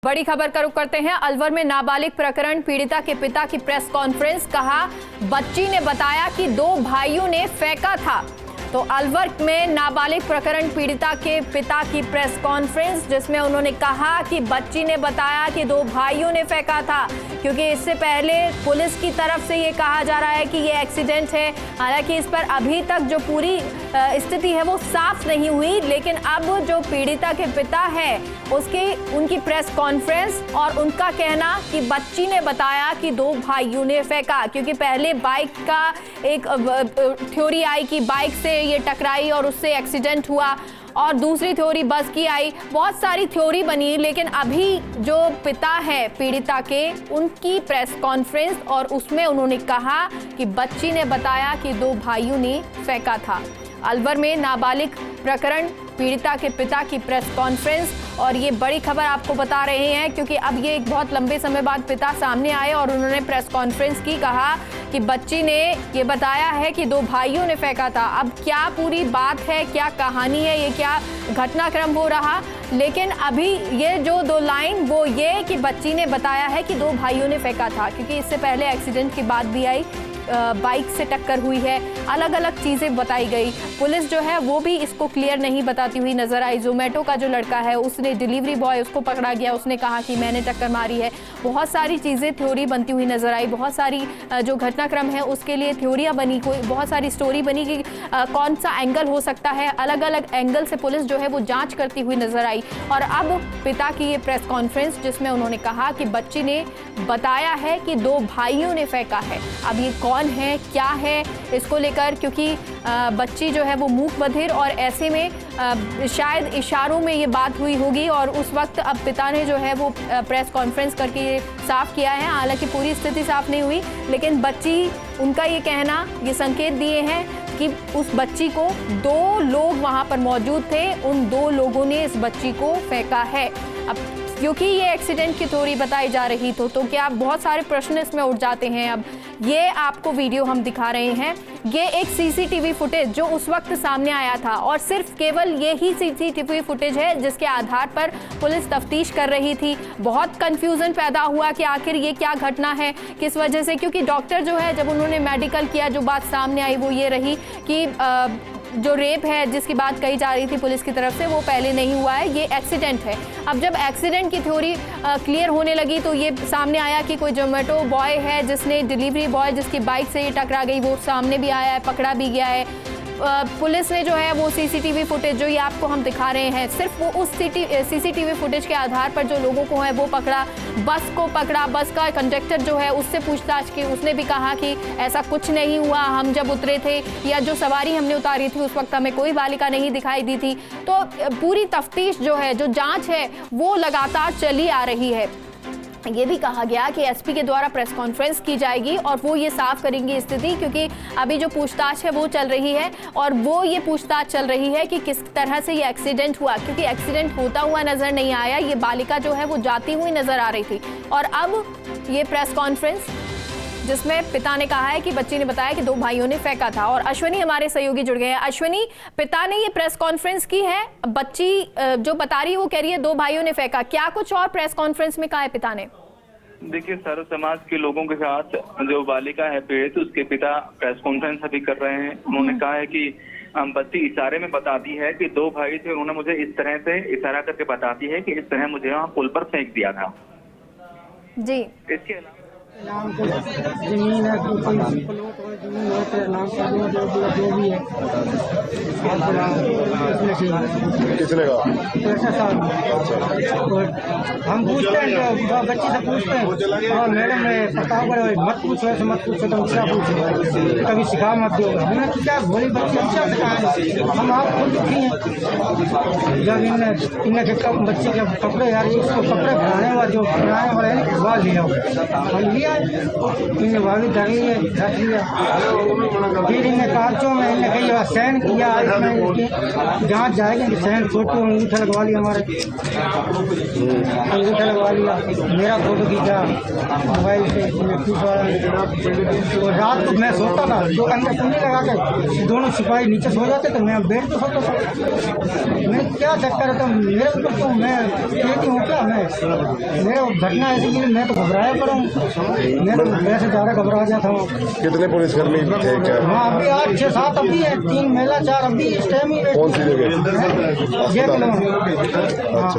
बड़ी खबर का रुख करते हैं। अलवर में नाबालिग प्रकरण, पीड़िता के पिता की प्रेस कॉन्फ्रेंस। कहा, बच्ची ने बताया कि 2 भाइयों ने फेंका था। तो अलवर में नाबालिग प्रकरण, पीड़िता के पिता की प्रेस कॉन्फ्रेंस, जिसमें उन्होंने कहा कि बच्ची ने बताया कि 2 भाइयों ने फेंका था, क्योंकि इससे पहले पुलिस की तरफ से ये कहा जा रहा है कि ये एक्सीडेंट है। हालांकि इस पर अभी तक जो पूरी स्थिति है वो साफ नहीं हुई, लेकिन अब जो पीड़िता के पिता है उनकी प्रेस कॉन्फ्रेंस और उनका कहना कि बच्ची ने बताया कि 2 भाइयों ने फेंका, क्योंकि पहले बाइक का एक थ्योरी आई कि बाइक से ये टकराई और उससे एक्सीडेंट हुआ, और दूसरी थ्योरी बस की आई। बहुत सारी थ्योरी बनी, लेकिन अभी जो पिता है पीड़िता के, उनकी प्रेस कॉन्फ्रेंस और उसमें उन्होंने कहा कि बच्ची ने बताया कि 2 भाइयों ने फेंका था। अलवर में नाबालिग प्रकरण, पीड़िता के पिता की प्रेस कॉन्फ्रेंस, और ये बड़ी खबर आपको बता रहे हैं क्योंकि अब ये एक बहुत लंबे समय बाद पिता सामने आए और उन्होंने प्रेस कॉन्फ्रेंस की। कहा कि बच्ची ने ये बताया है कि 2 भाइयों ने फेंका था। अब क्या पूरी बात है, क्या कहानी है, ये क्या घटनाक्रम हो रहा, लेकिन अभी ये जो 2 लाइन वो ये कि बच्ची ने बताया है कि 2 भाइयों ने फेंका था, क्योंकि इससे पहले एक्सीडेंट की बात भी आई, बाइक से टक्कर हुई है, अलग अलग चीज़ें बताई गई। पुलिस जो है वो भी इसको क्लियर नहीं बताती हुई नजर आई। जोमेटो का जो लड़का है, उसने डिलीवरी बॉय, उसको पकड़ा गया, उसने कहा कि मैंने टक्कर मारी है। बहुत सारी चीज़ें थ्योरी बनती हुई नजर आई, बहुत सारी जो घटनाक्रम है उसके लिए थ्योरियाँ बनी, कोई बहुत सारी स्टोरी बनी कि कौन सा एंगल हो सकता है। अलग अलग एंगल से पुलिस जो है वो जाँच करती हुई नजर आई। और अब पिता की ये प्रेस कॉन्फ्रेंस, जिसमें उन्होंने कहा कि बच्ची ने बताया है कि 2 भाइयों ने फेंका है। अब ये कौन है, क्या है, इसको लेकर, क्योंकि बच्ची जो है वो मूक बधिर, और ऐसे में शायद इशारों में ये बात हुई होगी, और उस वक्त अब पिता ने जो है वो प्रेस कॉन्फ्रेंस करके ये साफ किया है। हालांकि पूरी स्थिति साफ नहीं हुई, लेकिन बच्ची, उनका ये कहना, ये संकेत दिए हैं कि उस बच्ची को 2 लोग वहाँ पर मौजूद थे, उन 2 लोगों ने इस बच्ची को फेंका है। अब क्योंकि ये एक्सीडेंट की थ्योरी बताई जा रही तो क्या बहुत सारे प्रश्न इसमें उठ जाते हैं। अब ये आपको वीडियो हम दिखा रहे हैं, ये एक सीसीटीवी फुटेज जो उस वक्त सामने आया था, और सिर्फ केवल ये ही सीसीटीवी फुटेज है जिसके आधार पर पुलिस तफ्तीश कर रही थी। बहुत कंफ्यूजन पैदा हुआ कि आखिर ये क्या घटना है, किस वजह से, क्योंकि डॉक्टर जो है जब उन्होंने मेडिकल किया, जो बात सामने आई वो ये रही कि जो रेप है जिसकी बात कही जा रही थी पुलिस की तरफ से, वो पहले नहीं हुआ है, ये एक्सीडेंट है। अब जब एक्सीडेंट की थ्योरी क्लियर होने लगी तो ये सामने आया कि कोई जोमेटो बॉय है जिसने, डिलीवरी बॉय जिसकी बाइक से ये टकरा गई, वो सामने भी आया है, पकड़ा भी गया है। पुलिस ने जो है वो सीसीटीवी फुटेज जो ये आपको हम दिखा रहे हैं, सिर्फ वो उस सीसीटीवी फुटेज के आधार पर जो लोगों को है वो पकड़ा, बस को पकड़ा, बस का कंडक्टर जो है उससे पूछताछ की, उसने भी कहा कि ऐसा कुछ नहीं हुआ, हम जब उतरे थे या जो सवारी हमने उतारी थी उस वक्त हमें कोई बालिका नहीं दिखाई दी थी। तो पूरी तफ्तीश जो है, जो जाँच है वो लगातार चली आ रही है। ये भी कहा गया कि एसपी के द्वारा प्रेस कॉन्फ्रेंस की जाएगी और वो ये साफ करेंगे स्थिति, क्योंकि अभी जो पूछताछ है वो चल रही है, और वो ये पूछताछ चल रही है कि किस तरह से ये एक्सीडेंट हुआ, क्योंकि एक्सीडेंट होता हुआ नजर नहीं आया, ये बालिका जो है वो जाती हुई नजर आ रही थी। और अब ये प्रेस कॉन्फ्रेंस जिसमें पिता ने कहा है कि बच्ची ने बताया कि 2 भाइयों ने फेंका था। और अश्विनी हमारे सहयोगी जुड़ गए हैं। अश्विनी, पिता ने ये प्रेस कॉन्फ्रेंस की है, बच्ची जो बता रही है वो कह रही है 2 भाइयों ने फेंका, क्या कुछ और प्रेस कॉन्फ्रेंस में कहा है पिता ने? देखिए, सर्व समाज के लोगों के साथ जो बालिका है पीड़ित, उसके पिता प्रेस कॉन्फ्रेंस अभी कर रहे हैं। उन्होंने कहा है कि बच्ची इशारे में बताती है कि 2 भाई थे, उन्होंने मुझे इस तरह से इशारा करके बताती है कि इस तरह मुझे वहाँ पुल पर फेंक दिया था जी। इसके अलावा नाम को जमीन है, प्लॉट और जमीन है, तेरे नाम का जो भी है किसने कहा? पैसा साहब। और हम पूछते हैं तो बच्ची से पूछते हैं, और मैडम ने प्रताप कर मत पूछो, ऐसे मत पूछो, तुम क्या पूछो, कभी सिखा मत दो। हमने क्या बोली, बच्ची अच्छा सिखाए, हम आप खुद दुखी हैं। जब इन्हें बच्चे के कपड़े, यार इसको कपड़े बनाने वाला जो बनाने वाला है, लिया किया है, इन्हें भाभी कर लिया रख लिया। फिर इन्हें कांचों में इन्हें कही सहन किया, इसमें जाँच जाएगी सहन फोटो अंगूठा लगवा लिया, हमारे अंगूठा लगवा लिया, मेरा फोटो खींचा मोबाइल से। तो रात को मैं सोता था, तो अंदर कुंडी लगा के दोनों सिपाही नीचे सो जाते थे, मैं बेड पे सोता था। मैं क्या चक्कर है, तो मेरे ऊपर तो मैं कहती हूँ क्या, मैं मेरा घटना ऐसी कि मैं तो घबराया पड़ा हूँ, मैं तो वैसे ज़्यादा घबरा जाता हूँ। कितने पुलिसकर्मी थे क्या? हाँ अभी 8 6 7 अभी है, 3 महिला 4 अभी इस टाइम ही। कौन सी जगह?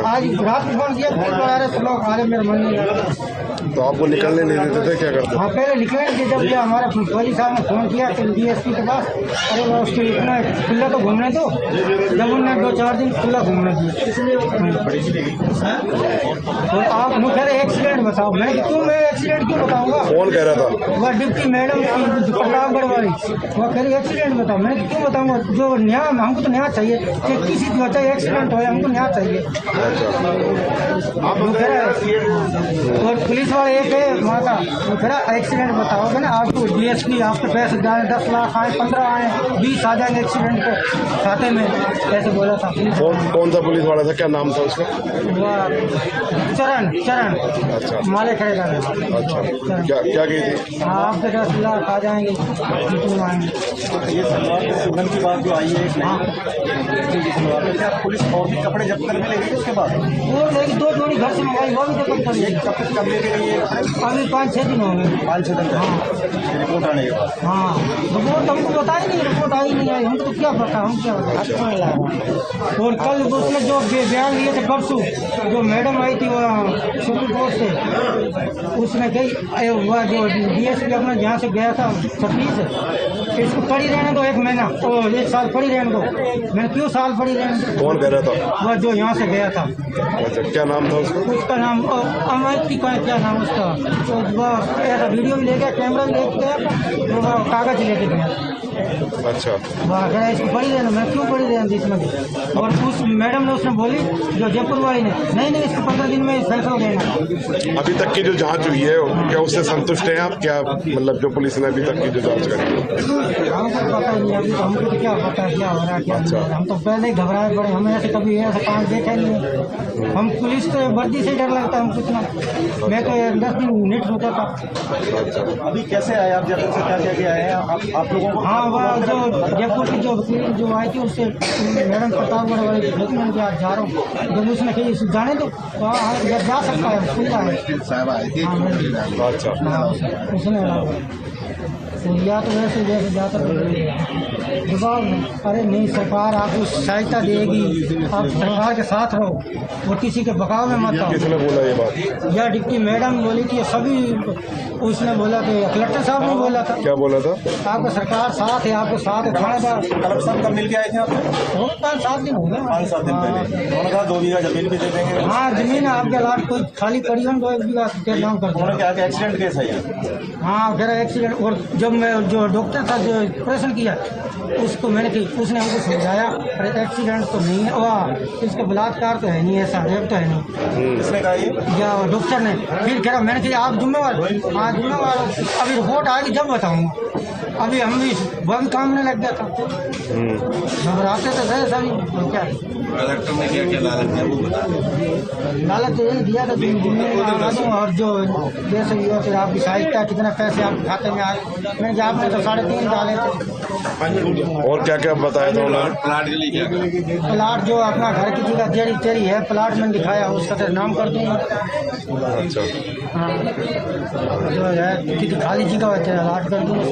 आज रात को फोन किया, फोन पर आ रहे तो लोग आ रहे, मेरा मन नहीं लगा। तो आपको निकलने नहीं देते थे, क्या करते? हाँ पहले निकलने के जब ये हमारा फौजी साहब ने फोन किया कि DSP के पास, अरे वो उसके इतना खुला तो घूमने दो, जब उन्होंने 2-4 दिन खुला घूमने दिया। तो आप मुझे एक्सीडेंट बताओ, मैं क्यों, मैं एक्सीडेंट क्यों बताऊंगा? कौन कह रहा था? वह डिप्टी मैडम की प्रतापगढ़ वाली, वह कह रही एक्सीडेंट बताओ, मैं क्यों बताऊंगा? जो न्याय, हमको तो न्याय चाहिए कि किसी की वजह एक्सीडेंट हो, हमको न्याय चाहिए। और पुलिस वाले एक है वहाँ का, वो कह रहा एक्सीडेंट बताओगे ना, आपको DSP आपके पैसे जाए 10 लाख आए, 15 आए, 20 आ जाएंगे एक्सीडेंट को खाते में, ऐसे बोला था। कौन सा पुलिस वाला था, क्या नाम था उसका? चरण अच्छा माले खड़े कर। अच्छा, क्या कही थी? आपके 10 लाख आ जाएंगे, ये सलवार सुगन की बात जो आई है, क्या पुलिस और भी कपड़े जब्त करने लगी उसके बाद? वो लेकिन 2 जोड़ी घर से मंगाई, वो भी जब्त कर ली। कब तक करने के लिए? अभी 5-6 दिन हो गए। 5-6 दिन रिपोर्ट आने के बाद? हाँ रिपोर्ट हमको बताई नहीं, रिपोर्ट आई नहीं आई, हमको क्या पता, हम क्या पता। और कल उसने जो बयान लिए थे परसों, जो मैडम आई थी वो सुप्रीम कोर्ट से, उसने कही वह जो DSP अपना जहाँ से गया था 26, इसको पड़ी रहने दो 1 महीना और 1 साल पड़ी रहने दो। मैंने क्यों साल पड़ी रहने दो? कौन कह रहा था? वह जो यहाँ से गया था। अच्छा, क्या नाम था उसका? उसका नाम अमित की, क्या नाम उसका, तो वह ऐसा वीडियो भी ले गया, कैमरा भी लेके गया, तो वह कागज लेके गया। अच्छा, वह कह रहा इसको पड़ी रहना, मैं क्यों पड़ी रहना इसमें? और उस मैडम ने उसने बोली, जो जयपुर वाली ने, नहीं इसको 15 दिन में फैसला देना। अभी तक की जो जांच हुई है, क्या उससे संतुष्ट हैं आप? क्या मतलब जो पुलिस ने अभी तक की जो जांच करी है? हमको पता नहीं, अभी तो हमको तो क्या पता है क्या हो रहा है क्या नहीं हो रहा। हम तो पहले ही घबराए पड़े, हमें ऐसे कभी ऐसा काम देखा नहीं है। हम पुलिस तो वर्दी से डर लगता है हमको इतना, मैं तो 10 दिन मिनट सोता था। अभी कैसे आए आप जयपुर से, क्या क्या क्या आए आप लोगों को? हाँ वह जो जयपुर की जो आई थी, उससे मैडम प्रतापगढ़ वाले भेजी, मैंने कहा जा रहा हूँ, जब उसने कही जाने दो, जा सकता है, खुला है। अच्छा, उसने या तो वैसे जैसे जाता दबाव में, अरे नहीं सरकार आपको सहायता देगी, आप सरकार के साथ रहो और किसी के बकाव में मत आओ। किसने बोला ये बात? या डिप्टी मैडम बोली थी, सभी उसने बोला कि कलेक्टर साहब ने बोला था। क्या बोला था? आपका सरकार साथ है, आपको साथ है, थानेदार। कलेक्शन कब मिल के आए थे आप? 5-7 दिन हो गए। 5-7 दिन पहले उन्होंने कहा 2 बीघा जमीन भी दे देंगे। हाँ जमीन आपके अलाट कोई खाली पड़ी हो, 2 बीघा के नाम कर उन्होंने क्या कि एक्सीडेंट केस है ये? हाँ कह रहा एक्सीडेंट। और जब मैं जो डॉक्टर था जो ऑपरेशन किया उसको मैंने की, उसने हमको समझाया अरे एक्सीडेंट तो नहीं है, वाह इसका बलात्कार तो है नहीं, ऐसा रेप तो है नहीं। किसने कहा ये? या डॉक्टर ने। फिर कह रहा मैंने कहा आप जिम्मेवार, हाँ जिम्मेवार, अभी रिपोर्ट आएगी जब बताऊंगा। अभी हम भी वह भी काम में लग गया था, घबराते तो गए सभी। क्या कलेक्टर ने क्या लालच दिया वो बता दें। लालच तो यही दिया था जिम्मेदार, और जो जैसे भी हो फिर आपकी सहायता, कितना पैसे आपके खाते में आए। मैंने कहा आपने तो 3.5 डाले थे। और क्या क्या बताया था उन्होंने? प्लाट के लिए क्या? प्लाट जो अपना घर की जगह जेरी तेरी है, प्लाट में दिखाया, उसका तो नाम कर दूंगा। अच्छा, हाँ जो है किसी खाली जगह होते हैं प्लाट कर दूंगा।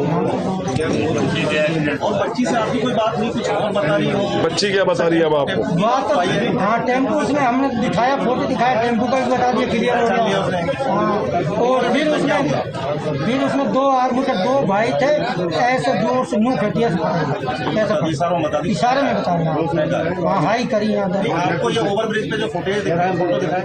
और बच्ची से आपकी कोई बात नहीं, कुछ और बता रही हो? बच्ची क्या बता रही है अब आपको? बात तो हाँ टेम्पो उसमें हमने दिखाया, फोटो दिखाया, टेम्पो का भी बता दिया, क्लियर हो गया। हाँ और फिर उसमें 2 आदमी के 2 भाई थे, ऐसे जोर से मुँह खटिया से इशारे में बता रहा। हाँ हाई करी यहाँ। आपको ये ओवरब्रिज पे जो फुटेज दिखाया, फोटो दिखाया,